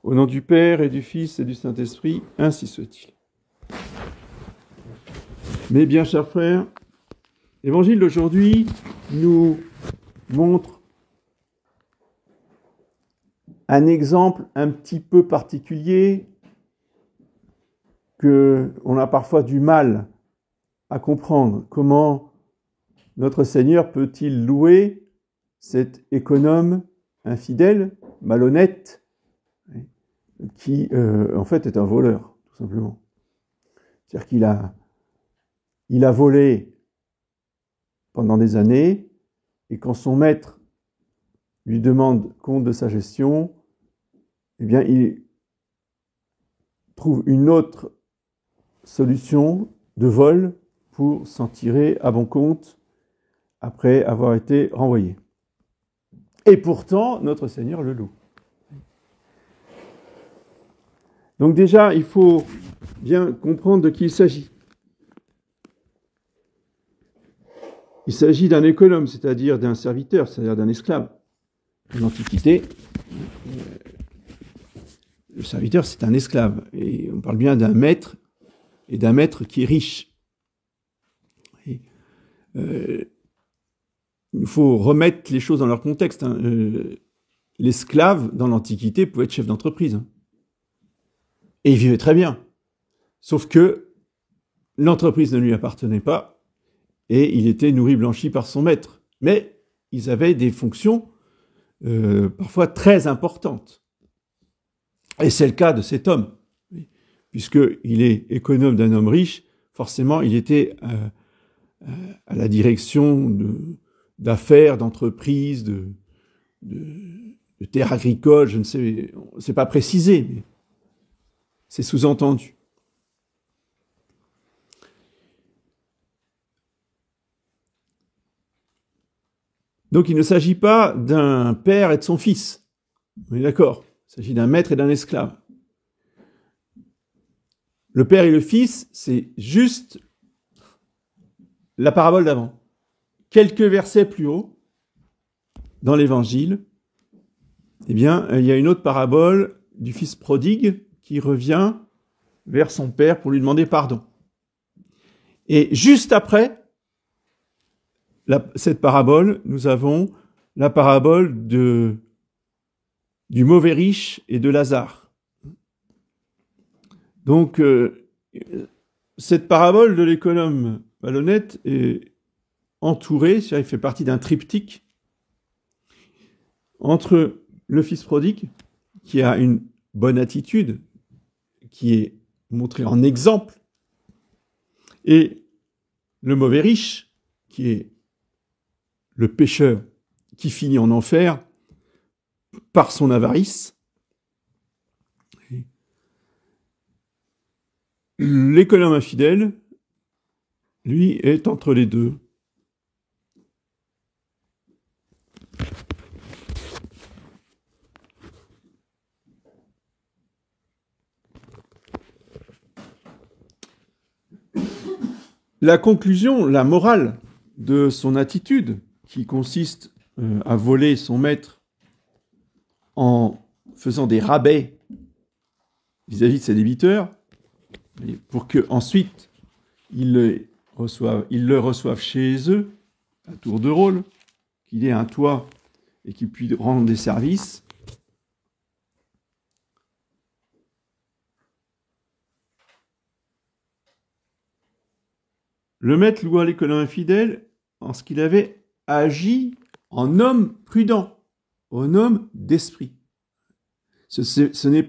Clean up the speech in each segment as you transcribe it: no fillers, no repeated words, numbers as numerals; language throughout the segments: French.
Au nom du Père et du Fils et du Saint-Esprit, ainsi soit-il. Mes bien chers frères, l'évangile d'aujourd'hui nous montre un exemple un petit peu particulier qu'on a parfois du mal à comprendre. Comment notre Seigneur peut-il louer cet économe infidèle, malhonnête, qui en fait est un voleur, tout simplement. C'est-à-dire qu'il a volé pendant des années, et quand son maître lui demande compte de sa gestion, eh bien, il trouve une autre solution de vol pour s'en tirer à bon compte après avoir été renvoyé. Et pourtant, notre Seigneur le loue. Donc déjà, il faut bien comprendre de qui il s'agit. Il s'agit d'un économe, c'est-à-dire d'un serviteur, c'est-à-dire d'un esclave. Dans l'Antiquité, le serviteur, c'est un esclave. Et on parle bien d'un maître, et d'un maître qui est riche. Et, il faut remettre les choses dans leur contexte. L'esclave, dans l'Antiquité, pouvait être chef d'entreprise. Et il vivait très bien. Sauf que l'entreprise ne lui appartenait pas et il était nourri, blanchi par son maître. Mais ils avaient des fonctions parfois très importantes. Et c'est le cas de cet homme. Puisqu'il est économe d'un homme riche, forcément, il était à la direction d'affaires, d'entreprises, de terres agricoles, je ne sais, c'est pas précisé, mais c'est sous-entendu. Donc il ne s'agit pas d'un père et de son fils. On est d'accord. Il s'agit d'un maître et d'un esclave. Le père et le fils, c'est juste la parabole d'avant. Quelques versets plus haut, dans l'Évangile, eh bien, il y a une autre parabole du fils prodigue qui revient vers son père pour lui demander pardon. Et juste après cette parabole, nous avons la parabole du mauvais riche et de Lazare. Donc, cette parabole de l'économe malhonnête est entourée, c'est-à-dire il fait partie d'un triptyque entre le fils prodigue, qui a une bonne attitude, qui est montré en exemple, et le mauvais riche, qui est le pécheur qui finit en enfer par son avarice. L'économe infidèle, lui, est entre les deux. La conclusion, la morale de son attitude, qui consiste à voler son maître en faisant des rabais vis-à-vis de ses débiteurs, pour qu'ensuite ils le reçoivent chez eux, à tour de rôle, qu'il ait un toit et qu'il puisse rendre des services. Le maître loua l'économe infidèle en ce qu'il avait agi en homme prudent, en homme d'esprit. Ce n'est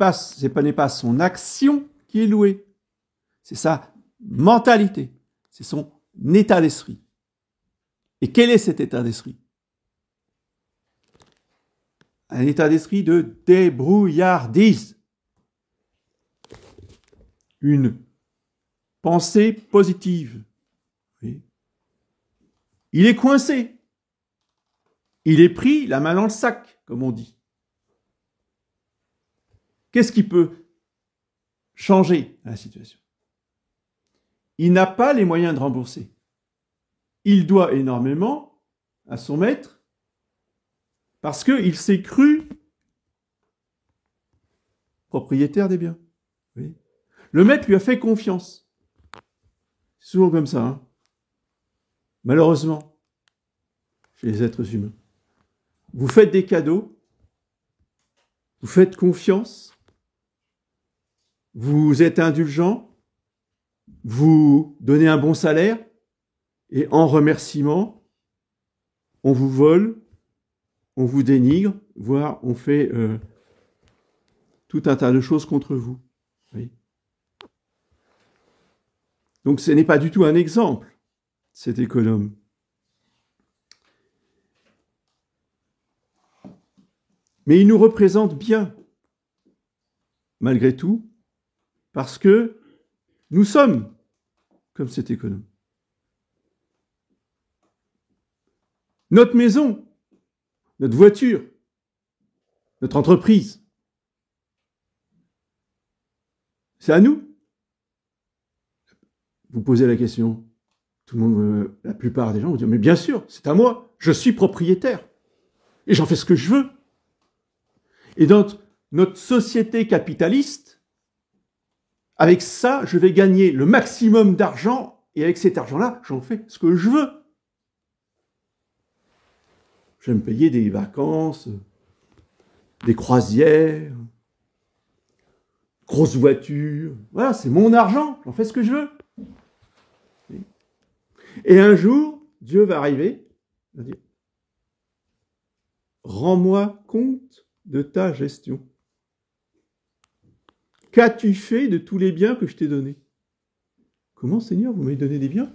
pas son action qui est louée, c'est sa mentalité, c'est son état d'esprit. Et quel est cet état d'esprit? Un état d'esprit de débrouillardise. Une pensée positive. Oui. Il est coincé. Il est pris la main dans le sac, comme on dit. Qu'est-ce qui peut changer la situation? Il n'a pas les moyens de rembourser. Il doit énormément à son maître parce qu'il s'est cru propriétaire des biens. Oui. Le maître lui a fait confiance. C'est souvent comme ça, hein. Malheureusement, chez les êtres humains. Vous faites des cadeaux, vous faites confiance, vous êtes indulgent, vous donnez un bon salaire, et en remerciement, on vous vole, on vous dénigre, voire on fait tout un tas de choses contre vous. Oui. Donc ce n'est pas du tout un exemple, cet économe. Mais il nous représente bien, malgré tout, parce que nous sommes comme cet économe. Notre maison, notre voiture, notre entreprise, c'est à nous. Vous posez la question, tout le monde, la plupart des gens vont dire, mais bien sûr, c'est à moi, je suis propriétaire, et j'en fais ce que je veux. Et dans notre société capitaliste, avec ça, je vais gagner le maximum d'argent, et avec cet argent-là, j'en fais ce que je veux. Je vais me payer des vacances, des croisières, grosses voitures. Voilà, c'est mon argent, j'en fais ce que je veux. Et un jour, Dieu va arriver, il va dire, rends-moi compte de ta gestion. Qu'as-tu fait de tous les biens que je t'ai donnés? Comment, Seigneur, vous m'avez donné des biens?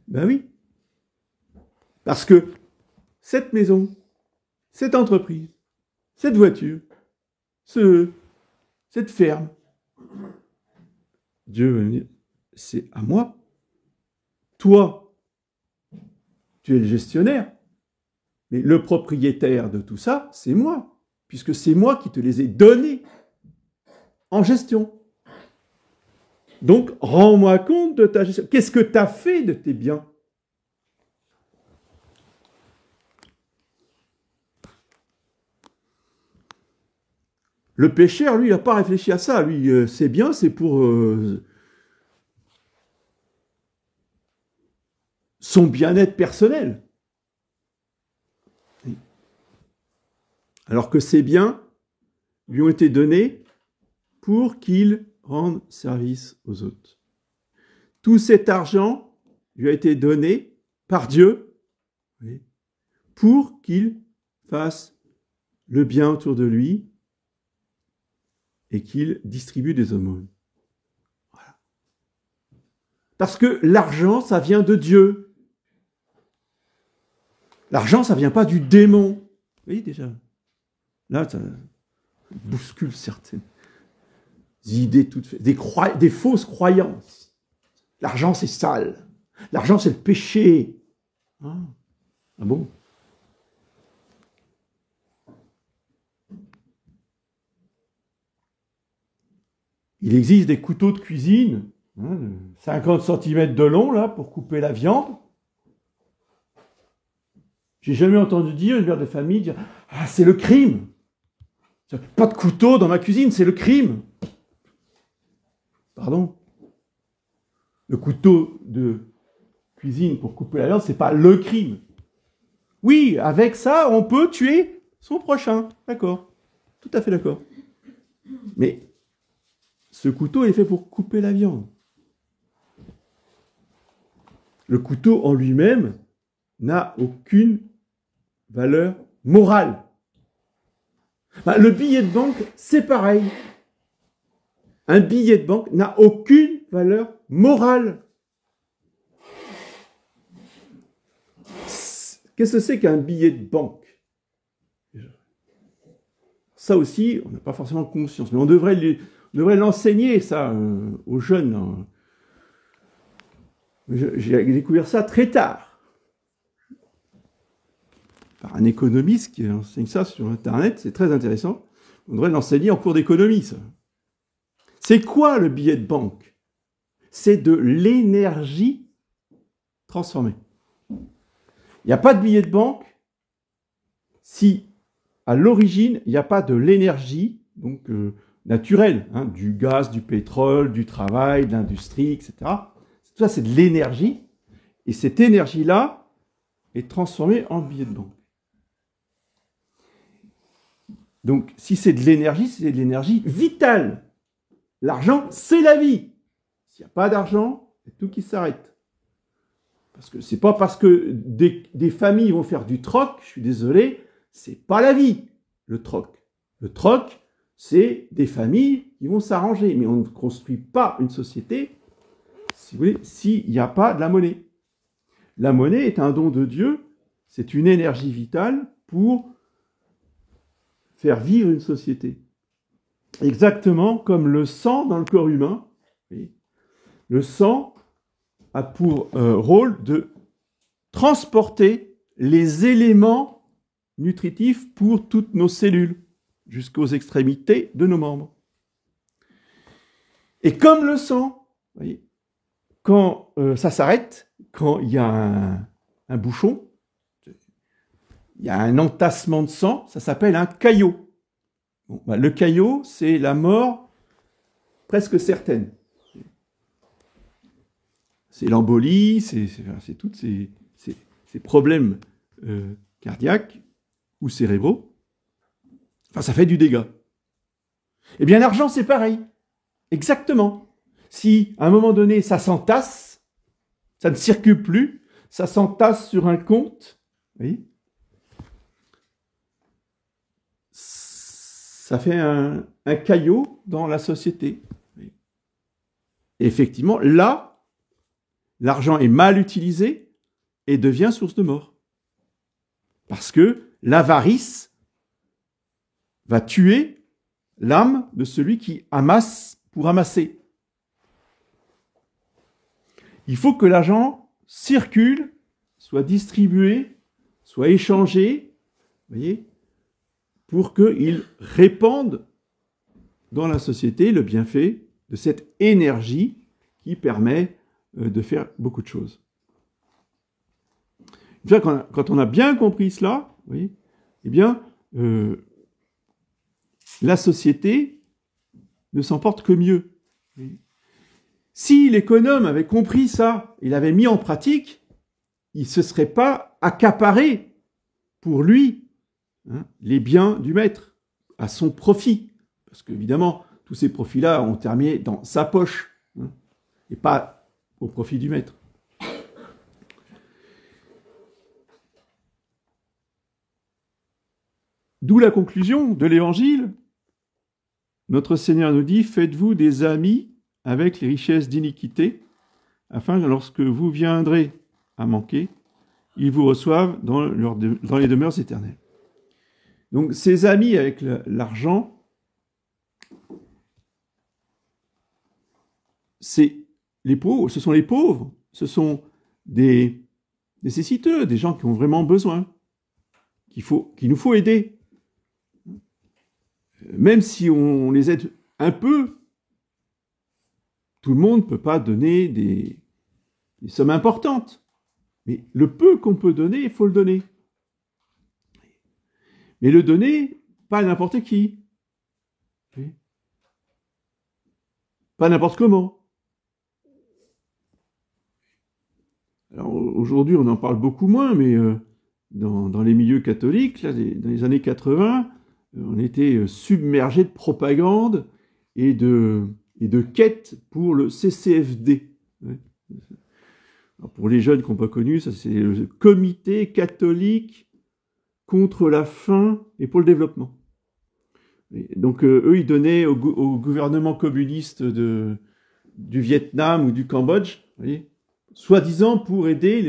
Ben oui. Parce que cette maison, cette entreprise, cette voiture, cette ferme, Dieu va me dire, c'est à moi. Toi, tu es le gestionnaire, mais le propriétaire de tout ça, c'est moi, puisque c'est moi qui te les ai donnés en gestion. Donc, rends-moi compte de ta gestion. Qu'est-ce que tu as fait de tes biens? Le pécheur, lui, il n'a pas réfléchi à ça. Lui, c'est bien, c'est pour son bien-être personnel. Alors que ces biens lui ont été donnés pour qu'il rende service aux autres. Tout cet argent lui a été donné par Dieu pour qu'il fasse le bien autour de lui et qu'il distribue des aumônes. Voilà. Parce que l'argent, ça vient de Dieu. L'argent, ça vient pas du démon. Vous voyez déjà? Là, ça bouscule certaines idées toutes faites, des fausses croyances. L'argent, c'est sale. L'argent, c'est le péché. Ah bon? Il existe des couteaux de cuisine, 50 cm de long, là, pour couper la viande. J'ai jamais entendu dire, une mère de famille, dire « Ah, c'est le crime !» Pas de couteau dans ma cuisine, c'est le crime. Pardon? Le couteau de cuisine pour couper la viande, c'est pas le crime. Oui, avec ça, on peut tuer son prochain. D'accord. Tout à fait d'accord. Mais ce couteau est fait pour couper la viande. Le couteau en lui-même n'a aucune valeur morale. Le billet de banque, c'est pareil. Un billet de banque n'a aucune valeur morale. Qu'est-ce que c'est qu'un billet de banque? Ça aussi, on n'a pas forcément conscience, mais on devrait l'enseigner, ça, aux jeunes. J'ai découvert ça très tard. Par un économiste qui enseigne ça sur Internet, c'est très intéressant. On devrait l'enseigner en cours d'économie, ça. C'est quoi le billet de banque? C'est de l'énergie transformée. Il n'y a pas de billet de banque si à l'origine, il n'y a pas de l'énergie donc naturelle, hein, du gaz, du pétrole, du travail, de l'industrie, etc. Tout ça, c'est de l'énergie. Et cette énergie-là est transformée en billets de banque. Donc, si c'est de l'énergie vitale. L'argent, c'est la vie. S'il n'y a pas d'argent, c'est tout qui s'arrête. Parce que c'est pas parce que des familles vont faire du troc, je suis désolé, c'est pas la vie, le troc. Le troc, c'est des familles qui vont s'arranger. Mais on ne construit pas une société, si vous voulez, s'il n'y a pas de la monnaie. La monnaie est un don de Dieu, c'est une énergie vitale pour faire vivre une société. Exactement comme le sang dans le corps humain. Le sang a pour rôle de transporter les éléments nutritifs pour toutes nos cellules, jusqu'aux extrémités de nos membres. Et comme le sang, vous voyez, quand ça s'arrête, quand il y a un bouchon, il y a un entassement de sang, ça s'appelle un caillot. Bon, bah, le caillot, c'est la mort presque certaine. C'est l'embolie, c'est tous ces problèmes cardiaques ou cérébraux. Enfin, ça fait du dégât. Eh bien, l'argent, c'est pareil. Exactement. Si, à un moment donné, ça s'entasse, ça ne circule plus, ça s'entasse sur un compte, vous voyez, ça fait un caillot dans la société. Et effectivement, là, l'argent est mal utilisé et devient source de mort. Parce que l'avarice va tuer l'âme de celui qui amasse pour amasser. Il faut que l'argent circule, soit distribué, soit échangé, vous voyez, pour qu'il répande dans la société le bienfait de cette énergie qui permet de faire beaucoup de choses. Quand on a bien compris cela, vous voyez, eh bien, la société ne s'en porte que mieux. Si l'économe avait compris ça, il avait mis en pratique, il ne se serait pas accaparé pour lui les biens du maître, à son profit. Parce qu'évidemment, tous ces profits-là ont terminé dans sa poche, et pas au profit du maître. D'où la conclusion de l'Évangile. Notre Seigneur nous dit « Faites-vous des amis avec les richesses d'iniquité, afin que lorsque vous viendrez à manquer, ils vous reçoivent dans les demeures éternelles. » Donc, ces amis avec l'argent, c'est les pauvres, ce sont les pauvres, ce sont des nécessiteux, des gens qui ont vraiment besoin, qu'il nous faut aider. Même si on les aide un peu, tout le monde ne peut pas donner des sommes importantes. Mais le peu qu'on peut donner, il faut le donner. Mais le donner, pas à n'importe qui. Pas n'importe comment. Alors aujourd'hui, on en parle beaucoup moins, mais dans les milieux catholiques, là, dans les années 80, on était submergé de propagande et de quêtes pour le CCFD. Alors pour les jeunes qui n'ont pas connu, ça c'est le Comité catholique contre la faim et pour le développement. Et donc eux, ils donnaient au gouvernement communiste du Vietnam ou du Cambodge, vous voyez, soi-disant pour aider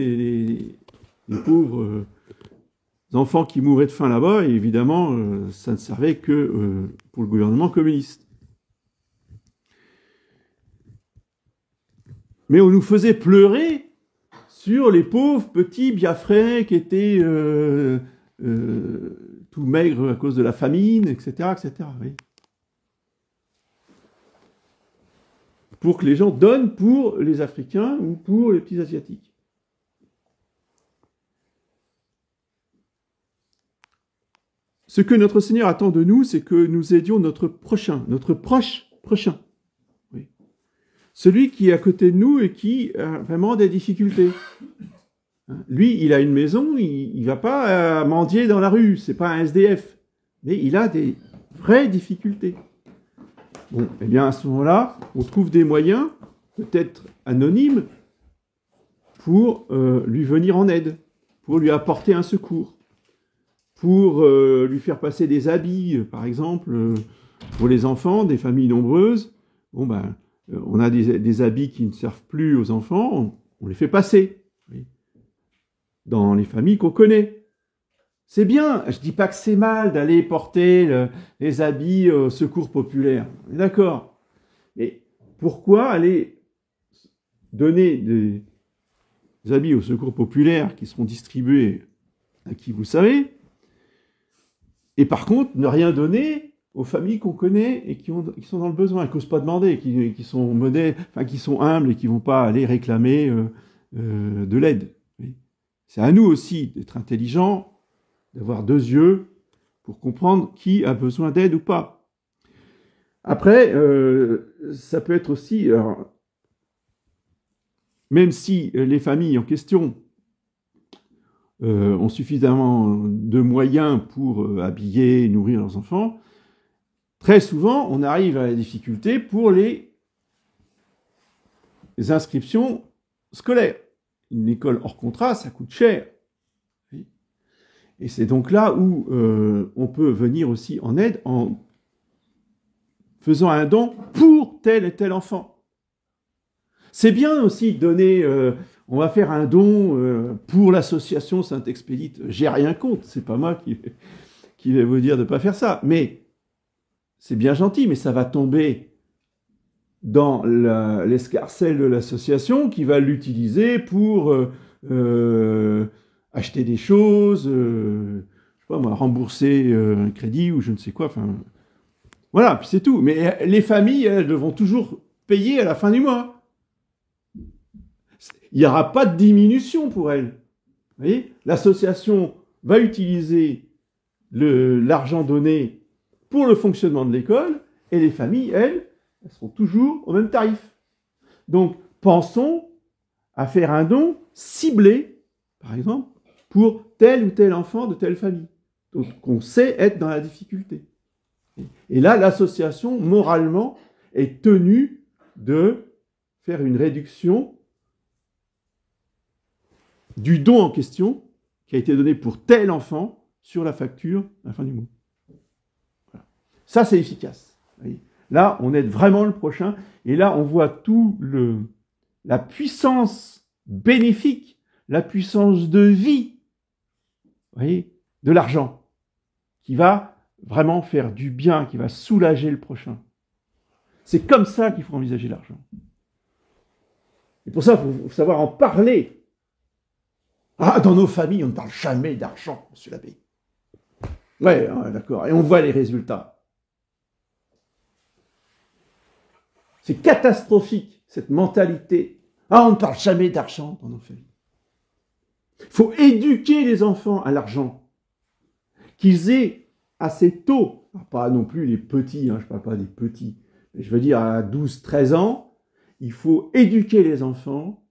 les pauvres enfants qui mouraient de faim là-bas, et évidemment, ça ne servait que pour le gouvernement communiste. Mais on nous faisait pleurer sur les pauvres petits Biafrais qui étaient tout maigres à cause de la famine, etc., etc. Oui. Pour que les gens donnent pour les Africains ou pour les petits Asiatiques. Ce que notre Seigneur attend de nous, c'est que nous aidions notre prochain, notre proche prochain. Oui. Celui qui est à côté de nous et qui a vraiment des difficultés. Lui, il a une maison, il va pas mendier dans la rue, c'est pas un SDF. Mais il a des vraies difficultés. Bon, eh bien, à ce moment-là, on trouve des moyens, peut-être anonymes, pour lui venir en aide, pour lui apporter un secours, pour lui faire passer des habits, par exemple, pour les enfants, des familles nombreuses. Bon, ben, on a des habits qui ne servent plus aux enfants, on les fait passer. Oui. Dans les familles qu'on connaît. C'est bien, je ne dis pas que c'est mal d'aller porter les habits au secours populaire. D'accord. Mais pourquoi aller donner des habits au secours populaire qui seront distribués à qui vous savez, et par contre ne rien donner aux familles qu'on connaît et qui sont dans le besoin, qui n'osent pas demander, qui sont modestes, enfin qui sont humbles et qui ne vont pas aller réclamer de l'aide. C'est à nous aussi d'être intelligents, d'avoir deux yeux pour comprendre qui a besoin d'aide ou pas. Après, ça peut être aussi, alors, même si les familles en question ont suffisamment de moyens pour habiller et nourrir leurs enfants, très souvent, on arrive à la difficulté pour les inscriptions scolaires. Une école hors contrat, ça coûte cher. Et c'est donc là où on peut venir aussi en aide en faisant un don pour tel et tel enfant. C'est bien aussi de donner, on va faire un don pour l'association Saint-Expédite. J'ai rien contre, c'est pas moi qui vais vous dire de ne pas faire ça. Mais c'est bien gentil, mais ça va tomber dans l'escarcelle de l'association qui va l'utiliser pour acheter des choses, je sais pas moi, rembourser un crédit ou je ne sais quoi. Enfin, voilà, puis c'est tout. Mais les familles, elles devront toujours payer à la fin du mois. Il n'y aura pas de diminution pour elles. Vous voyez, l'association va utiliser l'argent donné pour le fonctionnement de l'école et les familles, elles seront toujours au même tarif. Donc, pensons à faire un don ciblé, par exemple, pour tel ou tel enfant de telle famille, qu'on sait être dans la difficulté. Et là, l'association, moralement, est tenue de faire une réduction du don en question qui a été donné pour tel enfant sur la facture à la fin du mois. Voilà. Ça, c'est efficace. Vous voyez. Là, on aide vraiment le prochain. Et là, on voit tout la puissance bénéfique, la puissance de vie, vous voyez, de l'argent, qui va vraiment faire du bien, qui va soulager le prochain. C'est comme ça qu'il faut envisager l'argent. Et pour ça, il faut savoir en parler. Ah, dans nos familles, on ne parle jamais d'argent, monsieur l'abbé. Ouais, d'accord. Et on voit les résultats. C'est catastrophique, cette mentalité. Ah, on ne parle jamais d'argent dans nos familles. Il faut éduquer les enfants à l'argent. Qu'ils aient assez tôt, pas non plus les petits, je ne parle pas des petits, mais je veux dire à 12, 13 ans, il faut éduquer les enfants,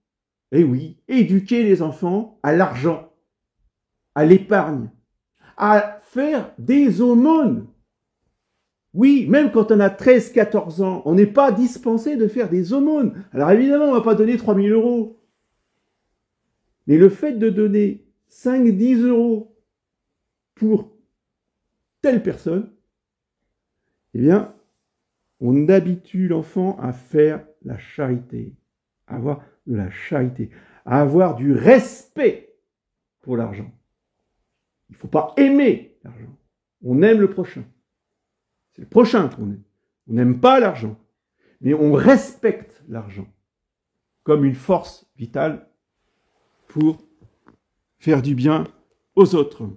et oui, éduquer les enfants à l'argent, à l'épargne, à faire des aumônes. Oui, même quand on a 13, 14 ans, on n'est pas dispensé de faire des aumônes. Alors évidemment, on ne va pas donner 3 000 €. Mais le fait de donner 5, 10 € pour telle personne, eh bien, on habitue l'enfant à faire la charité, à avoir de la charité, à avoir du respect pour l'argent. Il ne faut pas aimer l'argent. On aime le prochain. C'est le prochain qu'on aime. On n'aime pas l'argent, mais on respecte l'argent comme une force vitale pour faire du bien aux autres.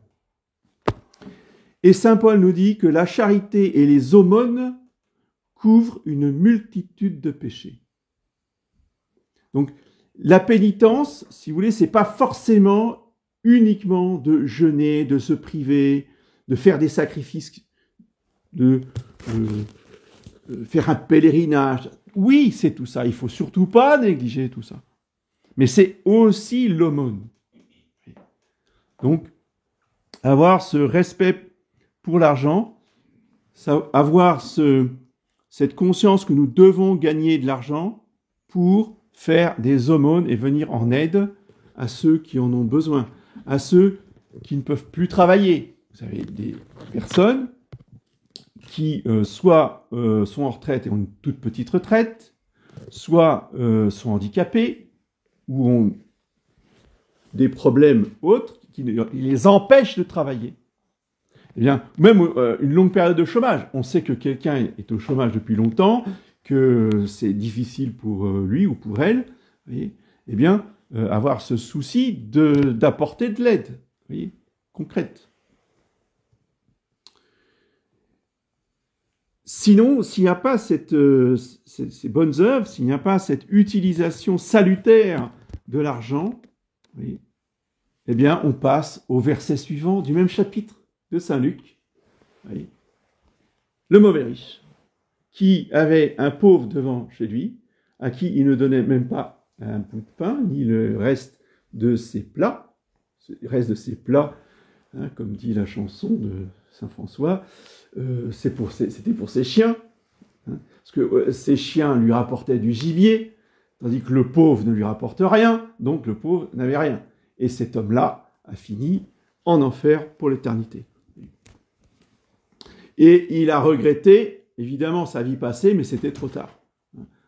Et saint Paul nous dit que la charité et les aumônes couvrent une multitude de péchés. Donc, la pénitence, si vous voulez, c'est pas forcément uniquement de jeûner, de se priver, de faire des sacrifices, de faire un pèlerinage. Oui, c'est tout ça. Il faut surtout pas négliger tout ça. Mais c'est aussi l'aumône. Donc, avoir ce respect pour l'argent, avoir cette conscience que nous devons gagner de l'argent pour faire des aumônes et venir en aide à ceux qui en ont besoin, à ceux qui ne peuvent plus travailler. Vous avez des personnes qui soit sont en retraite et ont une toute petite retraite, soit sont handicapés ou ont des problèmes autres qui les empêchent de travailler. Eh bien, même une longue période de chômage. On sait que quelqu'un est au chômage depuis longtemps, que c'est difficile pour lui ou pour elle. Vous voyez, eh bien, avoir ce souci d'apporter de l'aide, vous voyez, concrète. Sinon, s'il n'y a pas ces bonnes œuvres, s'il n'y a pas cette utilisation salutaire de l'argent, eh bien, on passe au verset suivant du même chapitre de Saint Luc. Le mauvais riche, qui avait un pauvre devant chez lui, à qui il ne donnait même pas un bout de pain, ni le reste de ses plats, hein, comme dit la chanson de Saint François, c'était pour ses chiens, hein, parce que ses chiens lui rapportaient du gibier, tandis que le pauvre ne lui rapporte rien, donc le pauvre n'avait rien. Et cet homme-là a fini en enfer pour l'éternité. Et il a regretté, évidemment, sa vie passée, mais c'était trop tard.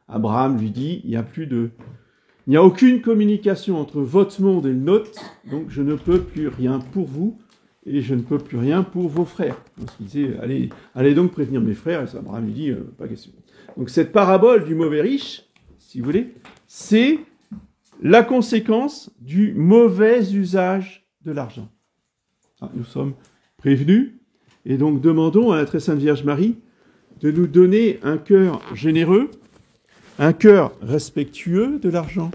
Abraham lui dit, il n'y a aucune communication entre votre monde et le nôtre, donc je ne peux plus rien pour vous, et je ne peux plus rien pour vos frères. Donc, il disait, allez donc prévenir mes frères, et Abraham lui dit, pas question. Donc cette parabole du mauvais riche, si vous voulez, c'est la conséquence du mauvais usage de l'argent. Nous sommes prévenus, et donc demandons à la très sainte Vierge Marie de nous donner un cœur généreux, un cœur respectueux de l'argent,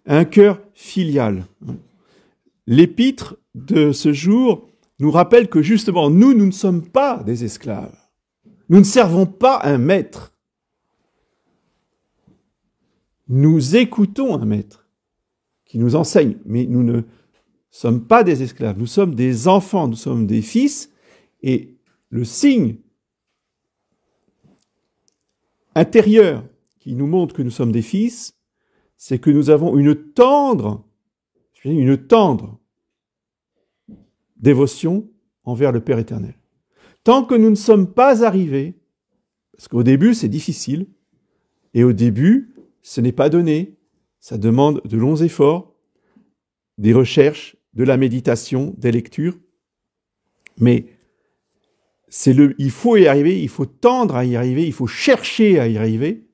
un cœur filial. L'épître de ce jour nous rappelle que justement, nous ne sommes pas des esclaves. Nous ne servons pas un maître. Nous écoutons un maître qui nous enseigne, mais nous ne sommes pas des esclaves. Nous sommes des enfants, nous sommes des fils, et le signe intérieur qui nous montre que nous sommes des fils, c'est que nous avons une tendre dévotion envers le Père éternel. Tant que nous ne sommes pas arrivés, parce qu'au début c'est difficile, et au début ce n'est pas donné, ça demande de longs efforts, des recherches, de la méditation, des lectures, mais il faut y arriver, il faut tendre à y arriver, il faut chercher à y arriver,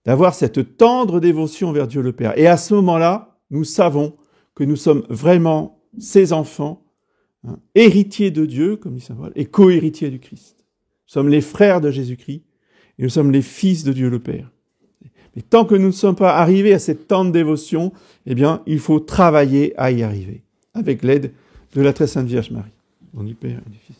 d'avoir cette tendre dévotion envers Dieu le Père. Et à ce moment-là, nous savons que nous sommes vraiment ses enfants, hein, héritiers de Dieu, comme dit saint Paul, et co-héritiers du Christ. Nous sommes les frères de Jésus-Christ, et nous sommes les fils de Dieu le Père. Mais tant que nous ne sommes pas arrivés à cette tendre dévotion, eh bien, il faut travailler à y arriver, avec l'aide de la très sainte Vierge Marie, au nom du Père et du Fils.